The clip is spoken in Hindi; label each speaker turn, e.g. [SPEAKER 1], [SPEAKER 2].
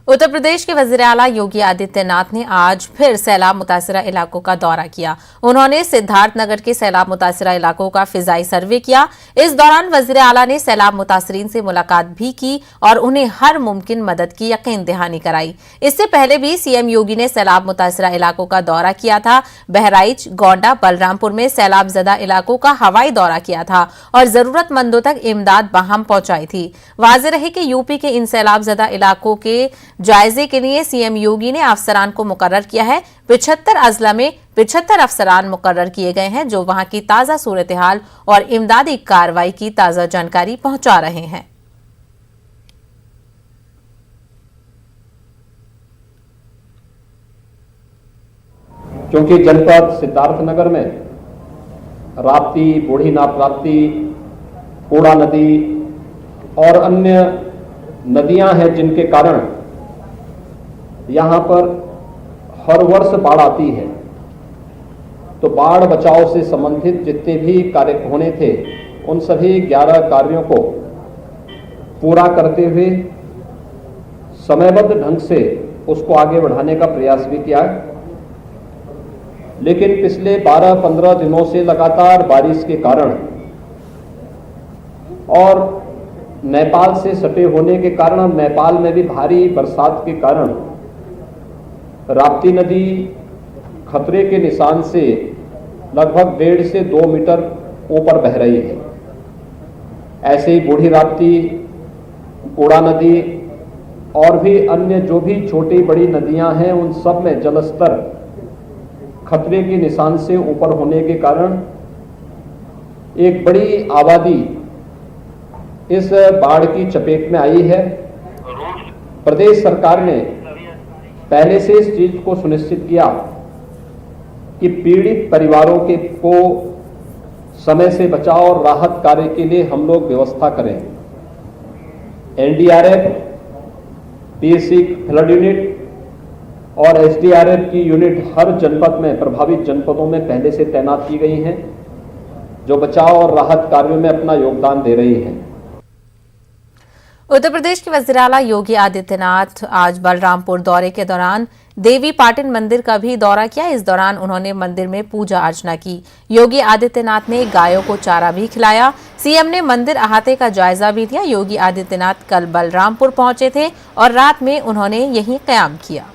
[SPEAKER 1] उत्तर प्रदेश के वजीर आला योगी आदित्यनाथ ने आज फिर सैलाब मुतासिरा इलाकों का दौरा किया। उन्होंने सिद्धार्थनगर के सैलाब मुतासिरा इलाकों का फिजाई सर्वे किया। इस दौरान वजीर आला ने सैलाब मुतासरीन से मुलाकात भी की और उन्हें हर मुमकिन मदद की यकीन दहानी कराई। इससे पहले भी सीएम योगी ने सैलाब मुतासिरा इलाकों का दौरा किया था। बहराइच, गोंडा, बलरामपुर में सैलाब ज़दा इलाकों का हवाई दौरा किया था और जरूरतमंदों तक इमदाद बहाम पहुंचाई थी। वाज़ेह रहे कि यूपी के इन सैलाब ज़दा इलाकों के जायजे के लिए सीएम योगी ने अफसरान को मुकर्रर किया है। 75 अजला में 75 अफसरान मुकर्रर किए गए हैं जो वहां की ताजा सूरत हाल और इमदादी कार्रवाई की ताजा जानकारी पहुंचा रहे हैं।
[SPEAKER 2] क्योंकि जनपद सिद्धार्थनगर में राप्ती, बूढ़ी नाप राप्ती, कूड़ा नदी और अन्य नदियां हैं जिनके कारण यहां पर हर वर्ष बाढ़ आती है। तो बाढ़ बचाव से संबंधित जितने भी कार्य होने थे उन सभी 11 कार्यों को पूरा करते हुए समयबद्ध ढंग से उसको आगे बढ़ाने का प्रयास भी किया। लेकिन पिछले 12-15 दिनों से लगातार बारिश के कारण और नेपाल से सटे होने के कारण, नेपाल में भी भारी बरसात के कारण राप्ती नदी खतरे के निशान से लगभग 1.5 से 2 मीटर ऊपर बह रही है। ऐसे ही बूढ़ी राप्ती, कूड़ा नदी और भी अन्य जो भी छोटी बड़ी नदियां हैं उन सब में जलस्तर खतरे के निशान से ऊपर होने के कारण एक बड़ी आबादी इस बाढ़ की चपेट में आई है। प्रदेश सरकार ने पहले से इस चीज को सुनिश्चित किया कि पीड़ित परिवारों को समय से बचाव और राहत कार्य के लिए हम लोग व्यवस्था करें। एनडीआरएफ, पीएसी फ्लड यूनिट और एसडीआरएफ की यूनिट हर जनपद में, प्रभावित जनपदों में पहले से तैनात की गई हैं, जो बचाव और राहत कार्यों में अपना योगदान दे रही हैं।
[SPEAKER 1] उत्तर प्रदेश के वज़ीर आला योगी आदित्यनाथ आज बलरामपुर दौरे के दौरान देवी पाटन मंदिर का भी दौरा किया। इस दौरान उन्होंने मंदिर में पूजा अर्चना की। योगी आदित्यनाथ ने गायों को चारा भी खिलाया। सीएम ने मंदिर अहाते का जायजा भी लिया। योगी आदित्यनाथ कल बलरामपुर पहुंचे थे और रात में उन्होंने यहीं क़याम किया।